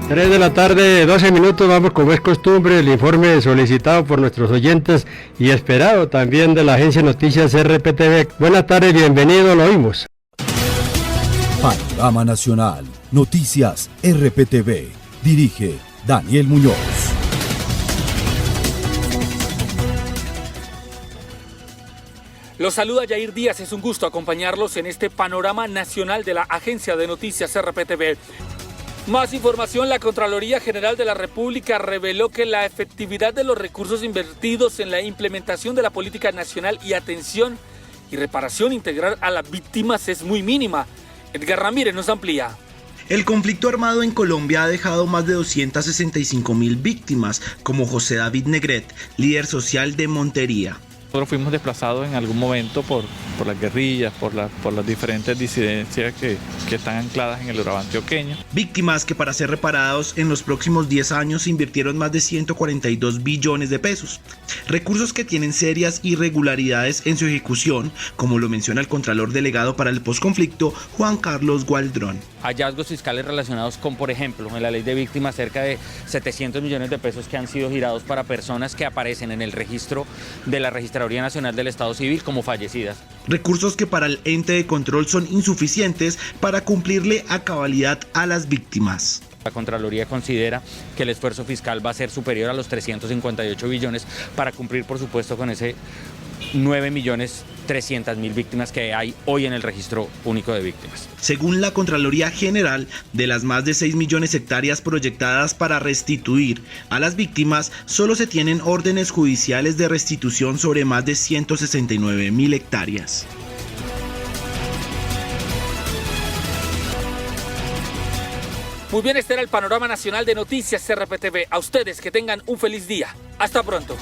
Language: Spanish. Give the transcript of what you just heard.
3 de la tarde, 12 minutos, vamos como es costumbre, el informe solicitado por nuestros oyentes y esperado también de la agencia Noticias RPTV. Buenas tardes, bienvenido, lo oímos. Panorama Nacional, Noticias RPTV, dirige Daniel Muñoz. Los saluda Yair Díaz, es un gusto acompañarlos en este panorama nacional de la agencia de noticias RPTV. Más información, la Contraloría General de la República reveló que la efectividad de los recursos invertidos en la implementación de la política nacional y atención y reparación integral a las víctimas es muy mínima. Edgar Ramírez nos amplía. El conflicto armado en Colombia ha dejado más de 265.000 víctimas, como José David Negret, líder social de Montería. Nosotros fuimos desplazados en algún momento por las guerrillas, por las diferentes disidencias que están ancladas en el Urabá antioqueño. Víctimas que para ser reparados en los próximos 10 años invirtieron más de 142 billones de pesos. Recursos que tienen serias irregularidades en su ejecución, como lo menciona el Contralor Delegado para el Postconflicto, Juan Carlos Gualdrón. Hallazgos fiscales relacionados con, por ejemplo, en la ley de víctimas, cerca de 700 millones de pesos que han sido girados para personas que aparecen en el registro de la Registraduría Nacional del Estado Civil como fallecidas. Recursos que para el ente de control son insuficientes para cumplirle a cabalidad a las víctimas. La Contraloría considera que el esfuerzo fiscal va a ser superior a los 358 billones para cumplir, por supuesto, con ese 9.300.000 víctimas que hay hoy en el registro único de víctimas. Según la Contraloría General, de las más de 6 millones de hectáreas proyectadas para restituir a las víctimas, solo se tienen órdenes judiciales de restitución sobre más de 169.000 hectáreas. Muy bien, este era el panorama nacional de noticias RPTV. A ustedes que tengan un feliz día. Hasta pronto.